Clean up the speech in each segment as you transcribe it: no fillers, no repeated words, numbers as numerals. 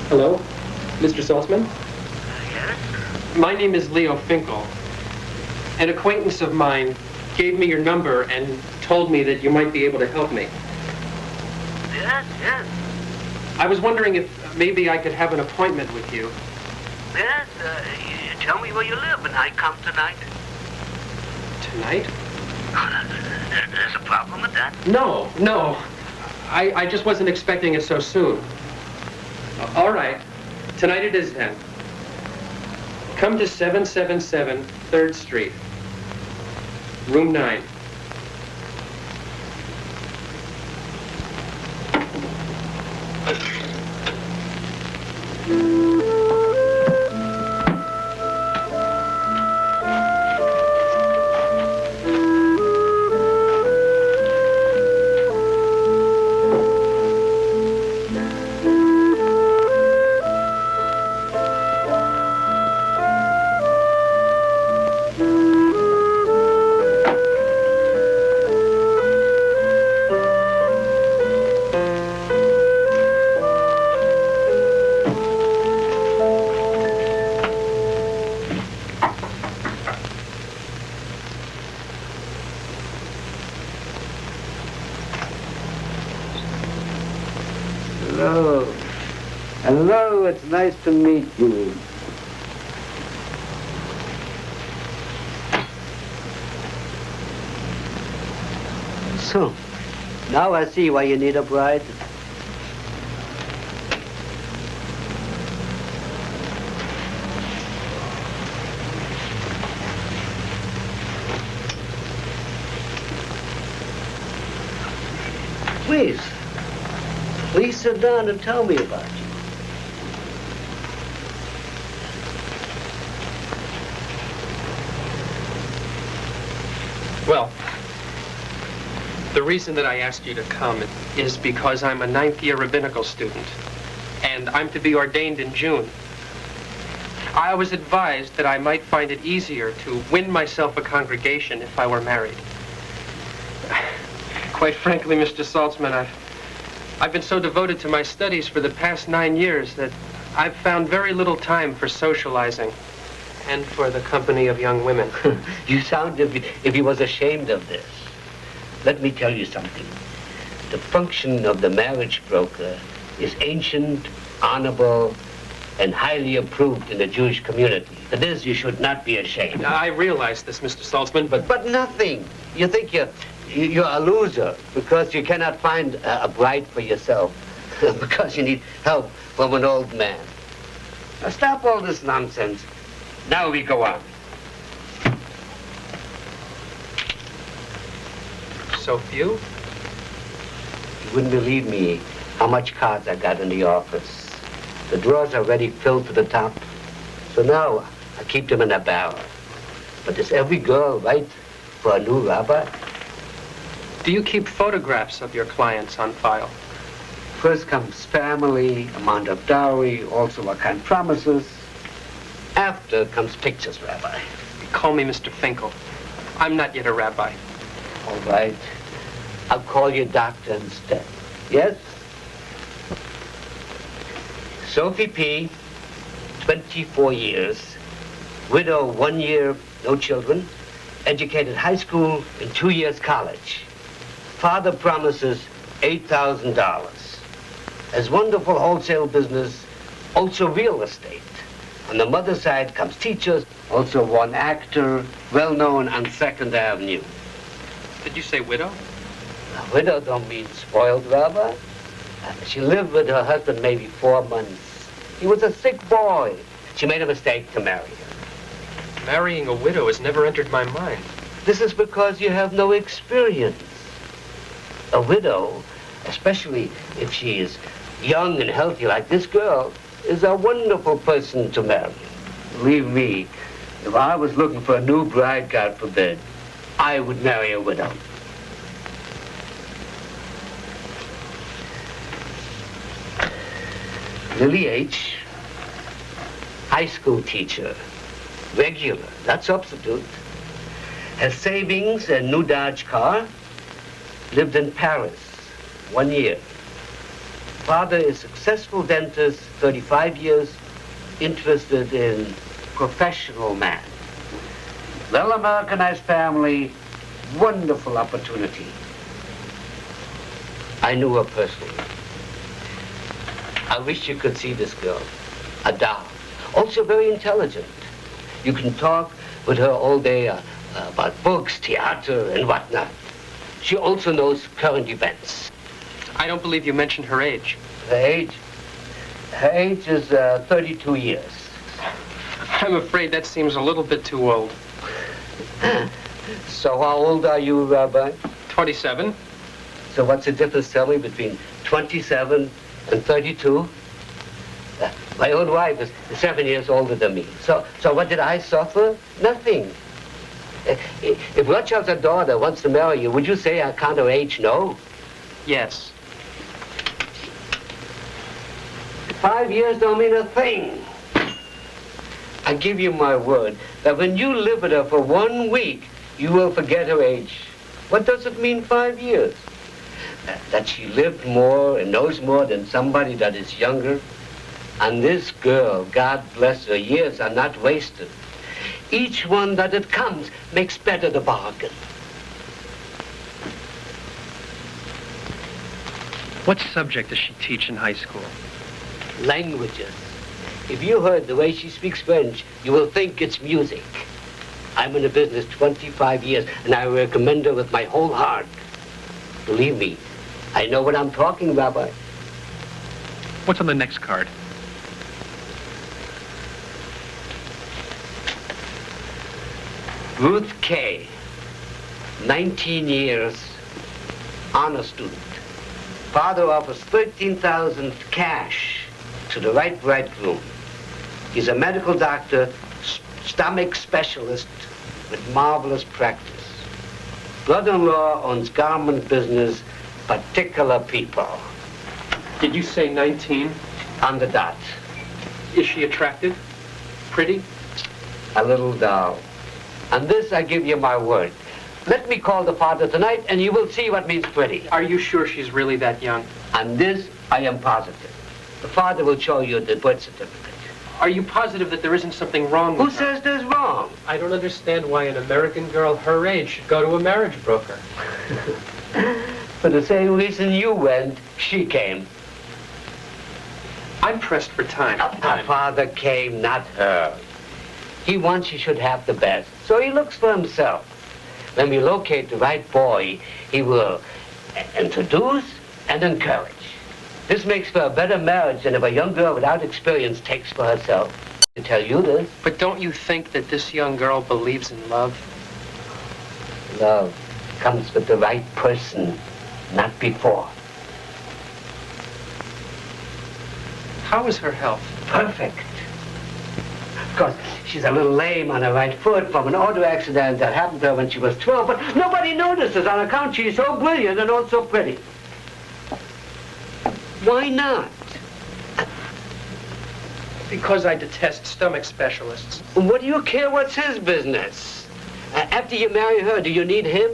Hello, Mr. Saltzman? Yes? My name is Leo Finkel. An acquaintance of mine gave me your number and told me that you might be able to help me. Yes, yes. I was wondering if maybe I could have an appointment with you. Yes, you tell me where you live and I come tonight. Tonight? There's a problem with that? No. I just wasn't expecting it so soon. All right. Tonight it is then. Come to 777 3rd Street. Room 9. Hello, it's nice to meet you. So, now I see why you need a bride. Please sit down and tell me about you. Well, the reason that I asked you to come is because I'm a 9th-year rabbinical student, and I'm to be ordained in June. I was advised that I might find it easier to win myself a congregation if I were married. Quite frankly, Mr. Saltzman, I've been so devoted to my studies for the past 9 years that I've found very little time for socializing and for the company of young women. You sound as if he was ashamed of this. Let me tell you something. The function of the marriage broker is ancient, honorable, and highly approved in the Jewish community. For this, you should not be ashamed. I realize this, Mr. Saltzman, but... But nothing. You think you're a loser because you cannot find a bride for yourself because you need help from an old man. Now stop all this nonsense. Now we go on. So few? You wouldn't believe me how much cards I got in the office. The drawers are already filled to the top. So now I keep them in a barrel. But does every girl write for a new rabbi? Do you keep photographs of your clients on file? First comes family, amount of dowry, also what kind of promises. After comes pictures, Rabbi. Call me Mr. Finkel. I'm not yet a rabbi. All right. I'll call you doctor instead. Yes? Sophie P., 24 years, widow 1 year, no children, educated high school and 2 years college. Father promises $8,000. Has wonderful wholesale business, also real estate. On the mother's side comes teachers, also one actor, well-known on 2nd Avenue. Did you say widow? A widow don't mean spoiled, Rabbi. She lived with her husband maybe 4 months. He was a sick boy. She made a mistake to marry him. Marrying a widow has never entered my mind. This is because you have no experience. A widow, especially if she is young and healthy like this girl, is a wonderful person to marry. Believe me, if I was looking for a new bride, God forbid, I would marry a widow. Lily H., high school teacher, regular, not substitute, has savings and new Dodge car, lived in Paris 1 year. Father is successful dentist, 35 years, interested in professional man. Well-Americanized family, wonderful opportunity. I knew her personally. I wish you could see this girl, a doll. Also very intelligent. You can talk with her all day about books, theater, and whatnot. She also knows current events. I don't believe you mentioned her age. Her age? Her age is 32 years. I'm afraid that seems a little bit too old. So how old are you, Rabbi? 27. So what's the difference, tell me, between 27 and 32? My own wife is 7 years older than me. So what did I suffer? Nothing. If Rothschild's daughter wants to marry you, would you say I can't her age no? Yes. 5 years don't mean a thing. I give you my word that when you live with her for 1 week, you will forget her age. What does it mean 5 years? That she lived more and knows more than somebody that is younger. And this girl, God bless her, years are not wasted. Each one that it comes makes better the bargain. What subject does she teach in high school? Languages. If you heard the way she speaks French, you will think it's music. I'm in the business 25 years, and I recommend her with my whole heart. Believe me, I know what I'm talking about. What's on the next card? Ruth K., 19 years, honor student. Father offers $13,000 cash to the right bridegroom. He's a medical doctor, stomach specialist with marvelous practice. Brother-in-law owns garment business, particular people. Did you say 19? On the dot. Is she attractive? Pretty? A little doll. And this I give you my word. Let me call the father tonight and you will see what means pretty. Are you sure she's really that young? And this I am positive. The father will show you the birth certificate. Are you positive that there isn't something wrong Who with her? says there's wrong? I don't understand why an American girl her age should go to a marriage broker. For the same reason you went, she came. I'm pressed for time. Our father came, not her. He wants you should have the best, so he looks for himself. When we locate the right boy, he will introduce and encourage. This makes for a better marriage than if a young girl without experience takes for herself. To tell you this. But don't you think that this young girl believes in love? Love comes with the right person, not before. How is her health? Perfect. Of course, she's a little lame on her right foot from an auto accident that happened to her when she was 12, but nobody notices on account she's so brilliant and also pretty. Why not? Because I detest stomach specialists. What do you care what's his business? After you marry her, do you need him?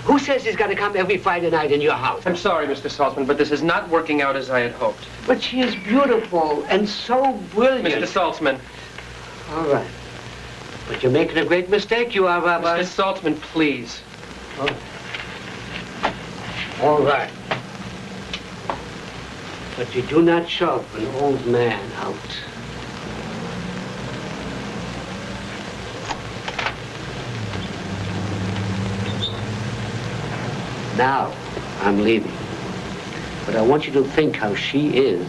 Who says he's got to come every Friday night in your house? I'm sorry, Mr. Saltzman, but this is not working out as I had hoped. But she is beautiful and so brilliant. Mr. Saltzman. All right. But you're making a great mistake, you are, Rabbi. Mr. Saltzman, please. Oh. All right. But you do not shove an old man out. Now, I'm leaving. But I want you to think how she is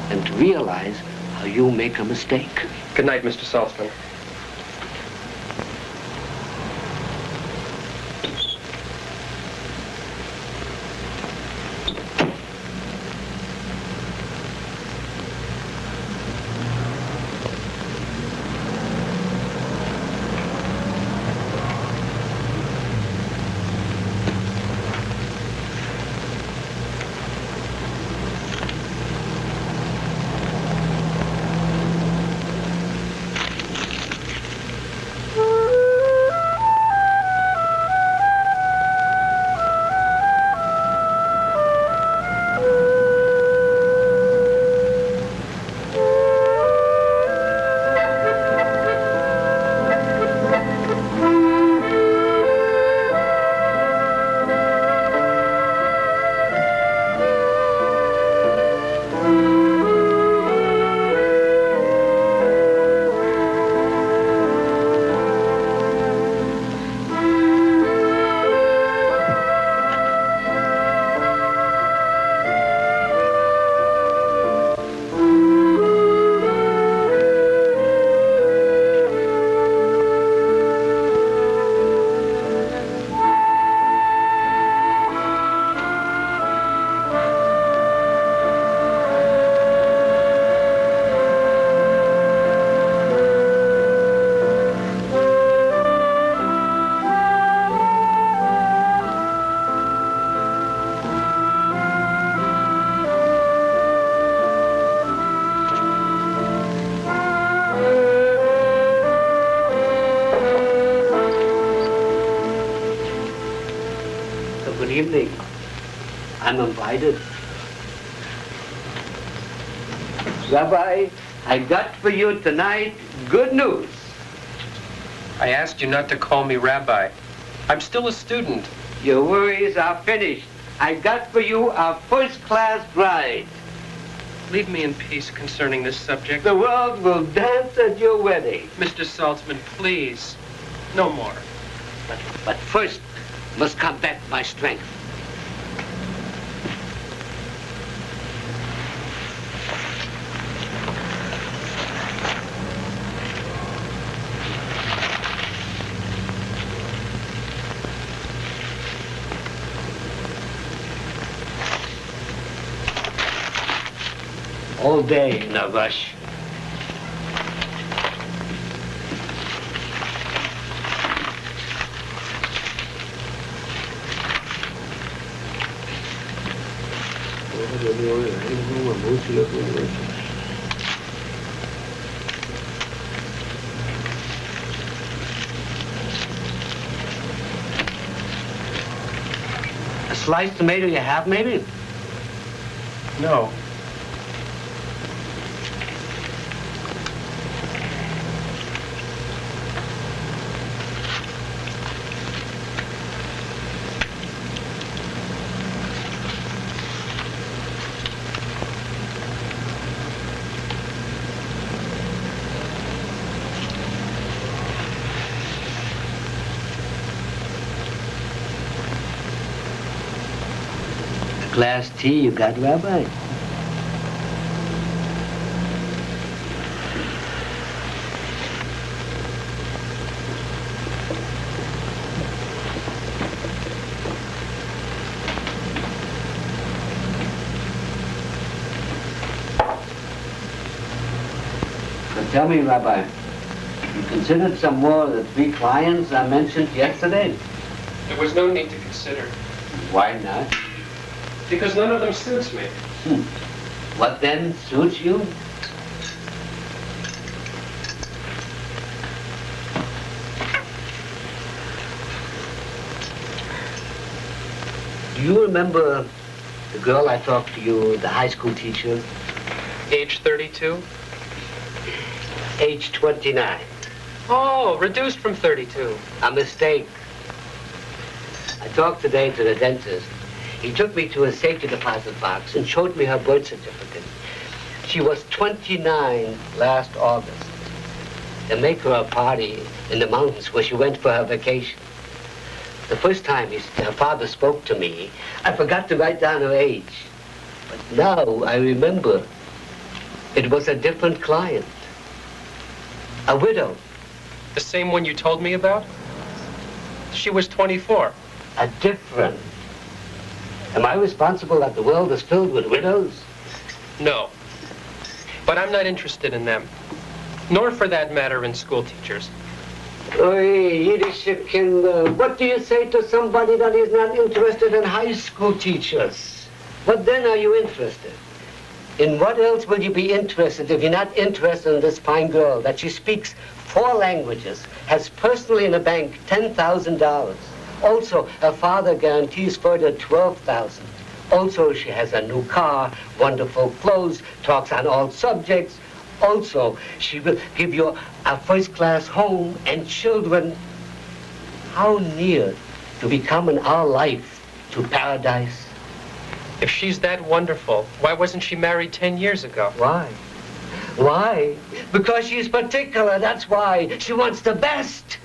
and to realize how you make a mistake. Good night, Mr. Saltzman. I'm invited. Rabbi, I got for you tonight good news. I asked you not to call me Rabbi. I'm still a student. Your worries are finished. I got for you a first-class bride. Leave me in peace concerning this subject. The world will dance at your wedding. Mr. Saltzman, please. No more. But first must come back my strength. All day in a rush. A sliced tomato you have, maybe? No. Glass tea you got, Rabbi? Now tell me, Rabbi, you considered some more of the 3 clients I mentioned yesterday? There was no need to consider. Why not? Because none of them suits me. What then suits you? Do you remember the girl I talked to you, the high school teacher? Age 32? Age 29. Oh, reduced from 32. A mistake. I talked today to the dentist. He took me to a safety deposit box and showed me her birth certificate. She was 29 last August. They make her a party in the mountains where she went for her vacation. The first time her father spoke to me, I forgot to write down her age. But now I remember it was a different client. A widow. The same one you told me about? She was 24. A different. Am I responsible that the world is filled with widows? No. But I'm not interested in them. Nor, for that matter, in school teachers. Oy, Yiddish Kinder. What do you say to somebody that is not interested in high school teachers? What then are you interested? In what else will you be interested if you're not interested in this fine girl that she speaks 4 languages, has personally in the bank $10,000. Also, her father guarantees further $12,000. Also, she has a new car, wonderful clothes, talks on all subjects. Also, she will give you a first-class home and children. How near to become in our life to paradise? If she's that wonderful, why wasn't she married 10 years ago? Why? Why? Because she's particular, that's why. She wants the best.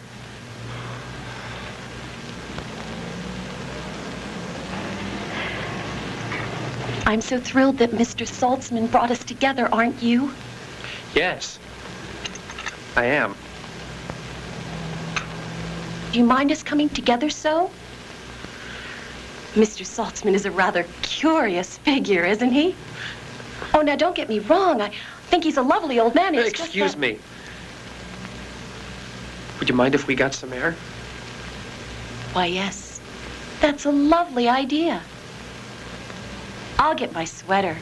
I'm so thrilled that Mr. Saltzman brought us together, aren't you? Yes, I am. Do you mind us coming together so? Mr. Saltzman is a rather curious figure, isn't he? Oh, now don't get me wrong. I think he's a lovely old man. It's just Excuse that... me. Would you mind if we got some air? Why, yes. That's a lovely idea. I'll get my sweater.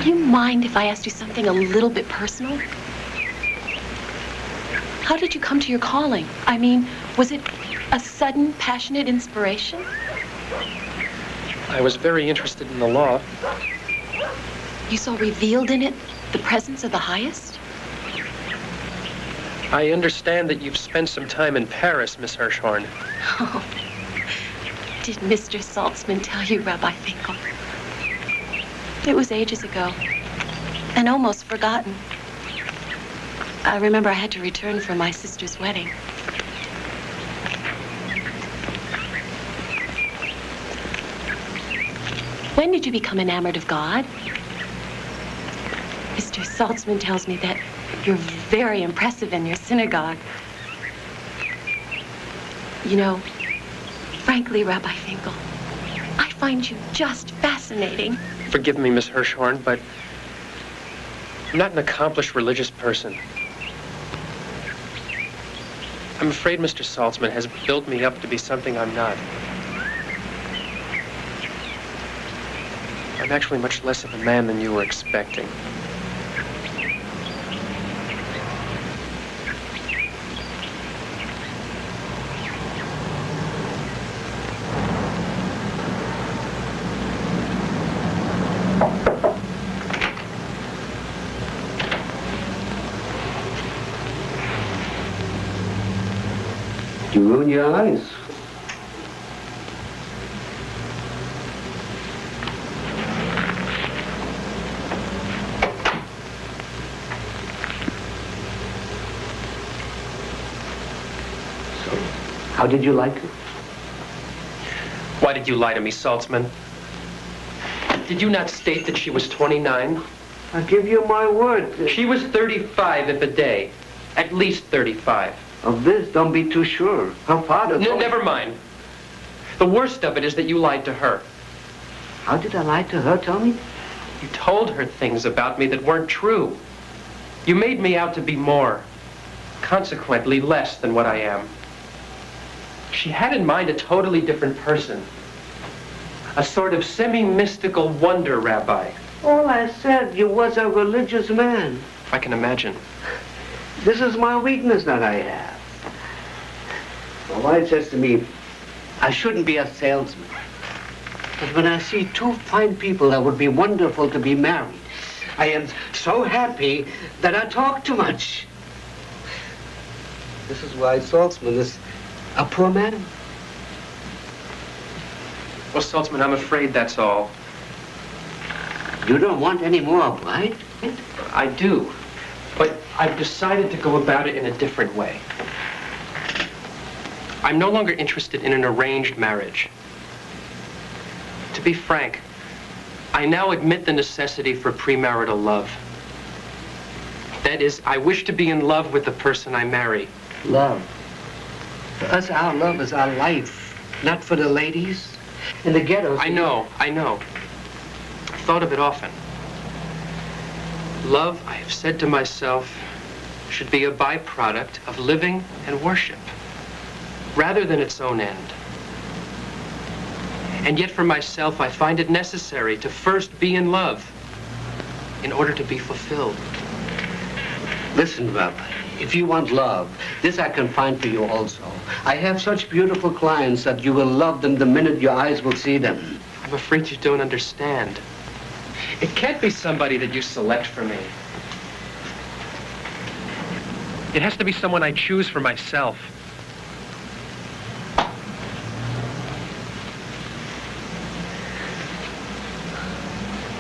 Would you mind if I asked you something a little bit personal? How did you come to your calling? I mean, was it a sudden, passionate inspiration? I was very interested in the law. You saw revealed in it the presence of the highest? I understand that you've spent some time in Paris, Miss Hirschhorn. Oh, did Mr. Saltzman tell you, Rabbi Finkel? It was ages ago, and almost forgotten. I remember I had to return for my sister's wedding. When did you become enamored of God? Mr. Saltzman tells me that you're very impressive in your synagogue. You know, frankly, Rabbi Finkel, I find you just fascinating. Forgive me, Miss Hirschhorn, but I'm not an accomplished religious person. I'm afraid Mr. Saltzman has built me up to be something I'm not. I'm actually much less of a man than you were expecting. You ruin your eyes. So, how did you like it? Why did you lie to me, Saltzman? Did you not state that she was 29? I give you my word. She was 35 if a day. At least 35. Of this, don't be too sure. Her father... No, never mind. The worst of it is that you lied to her. How did I lie to her, tell me? You told her things about me that weren't true. You made me out to be more, consequently less than what I am. She had in mind a totally different person. A sort of semi-mystical wonder rabbi. All I said, you was a religious man. I can imagine. This is my weakness that I have. My wife says to me, I shouldn't be a salesman. But when I see two fine people that would be wonderful to be married, I am so happy that I talk too much. This is why Saltzman is a poor man. Well, Saltzman, I'm afraid that's all. You don't want any more, right? I do. But I've decided to go about it in a different way. I'm no longer interested in an arranged marriage. To be frank, I now admit the necessity for premarital love. That is, I wish to be in love with the person I marry. Love. For us, our love is our life, not for the ladies in the ghettos. I know. I've thought of it often. Love, I have said to myself, should be a byproduct of living and worship, rather than its own end. And yet for myself, I find it necessary to first be in love in order to be fulfilled. Listen, Rabbi, if you want love, this I can find for you also. I have such beautiful clients that you will love them the minute your eyes will see them. I'm afraid you don't understand. It can't be somebody that you select for me. It has to be someone I choose for myself.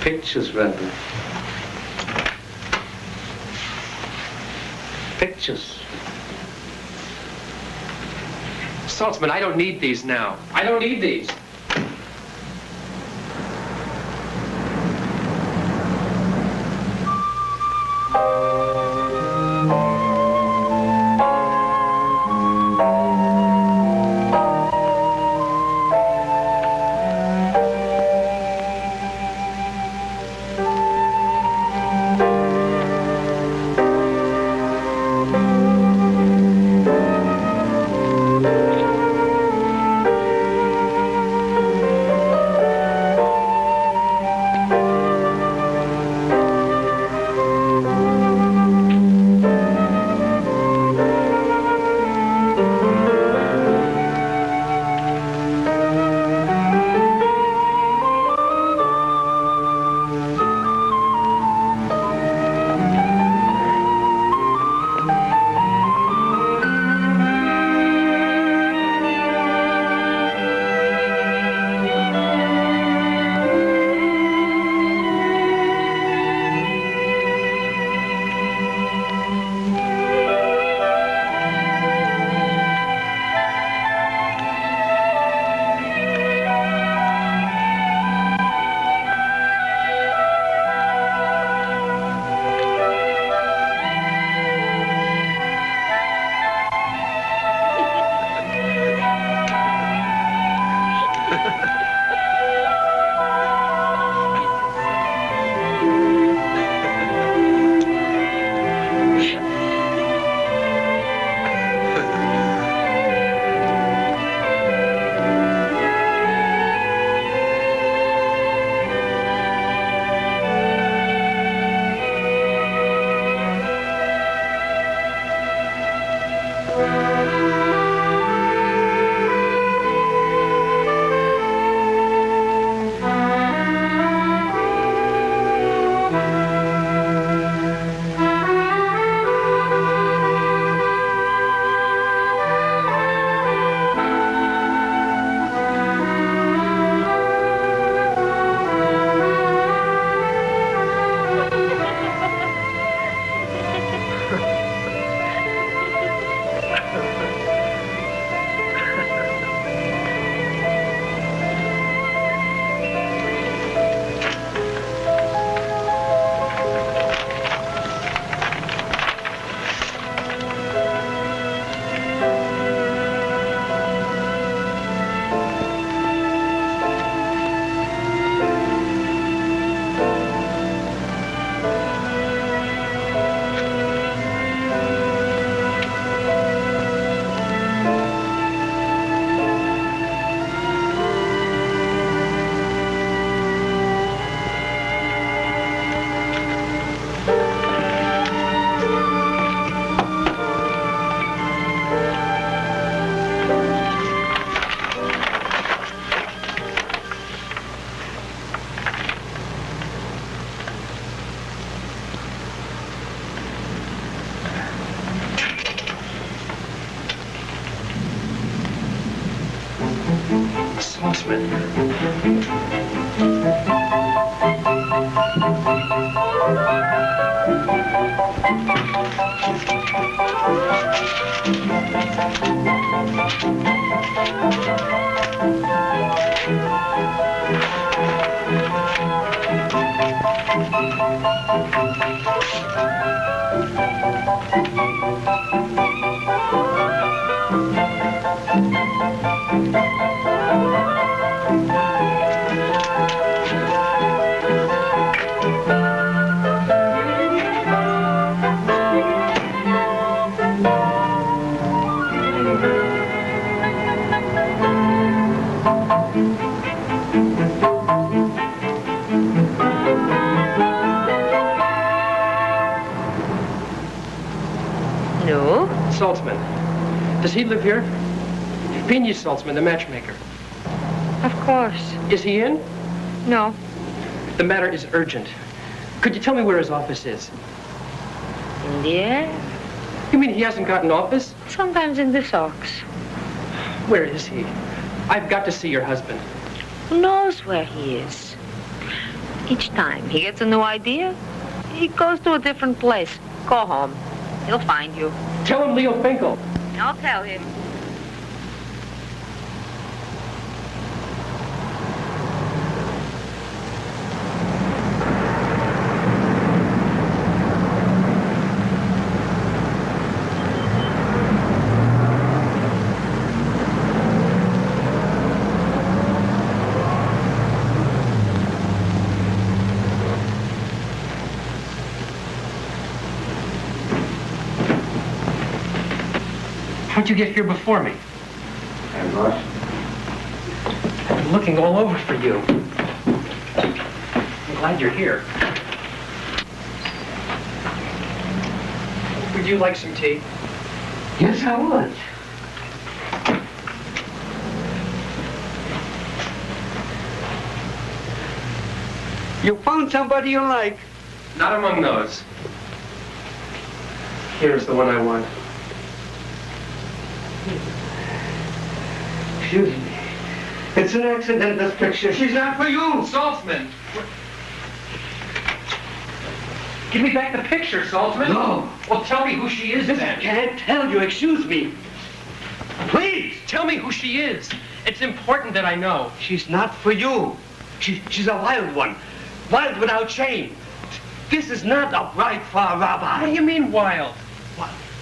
Pictures, Rabbi. Pictures. Saltzman, I don't need these now. I don't need these. Saltzman. No? Saltzman. Does he live here? Pena Saltzman, the matchmaker. Of course. Is he in? No. The matter is urgent. Could you tell me where his office is? In the air? You mean he hasn't got an office? Sometimes in the socks. Where is he? I've got to see your husband. Who knows where he is? Each time he gets a new idea, he goes to a different place. Go home. He'll find you. Tell him Leo Finkel. I'll tell him. How'd you get here before me? I'm lost. I've been looking all over for you. I'm glad you're here. Would you like some tea? Yes, I would. You found somebody you like. Not among those. Here's the one I want. Excuse me. It's an accident, this picture. She's not for you. Saltzman! Give me back the picture, Saltzman. No. Well, tell me who she is I then. can't tell you. Excuse me. Please. Tell me who she is. It's important that I know. She's not for you. She's a wild one. Wild without shame. This is not a bride for a rabbi. What do you mean wild?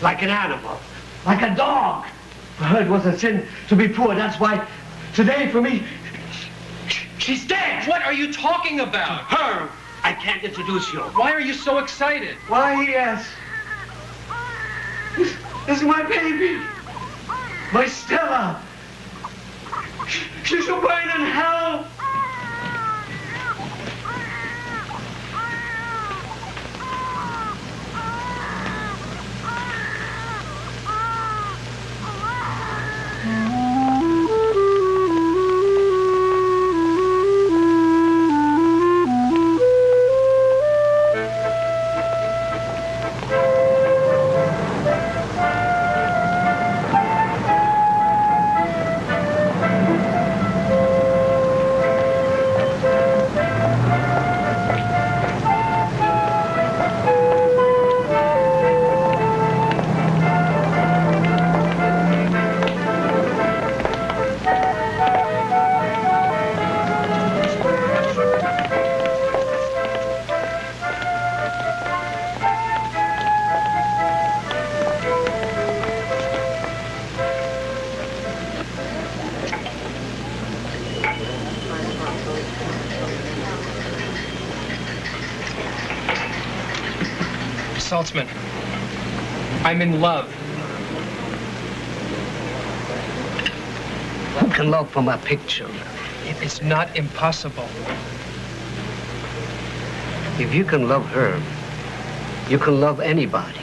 Like an animal. Like a dog. For her, it was a sin to be poor. That's why today, for me, she's dead. What are you talking about? Her, I can't introduce you. Why are you so excited? Why, yes. This is my baby. My Stella. She shall burn in hell. Saltzman, I'm in love. Who can love from a picture? It is not impossible. If you can love her, you can love anybody.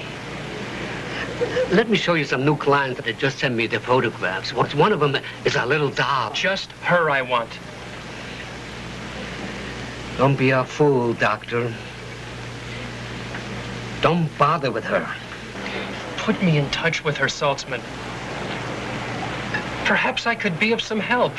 Let me show you some new clients that have just sent me their photographs. One of them is a little doll. Just her I want. Don't be a fool, Doctor. Don't bother with her. Put me in touch with her, Saltzman. Perhaps I could be of some help.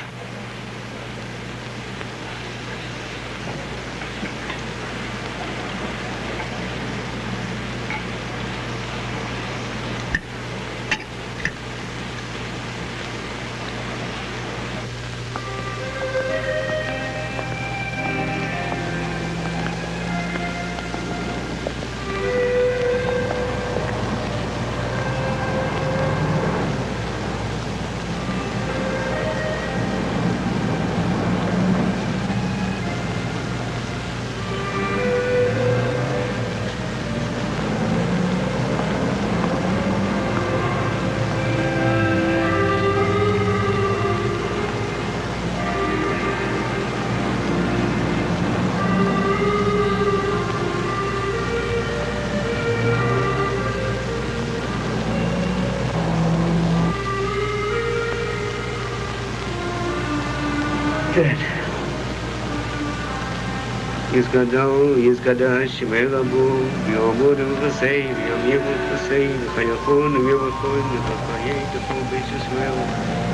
said. Yizgadash, Melabu, Yomudu, the same, Yomu, the same, Kayakun, Yovakun, the Paye, the Probacious Well.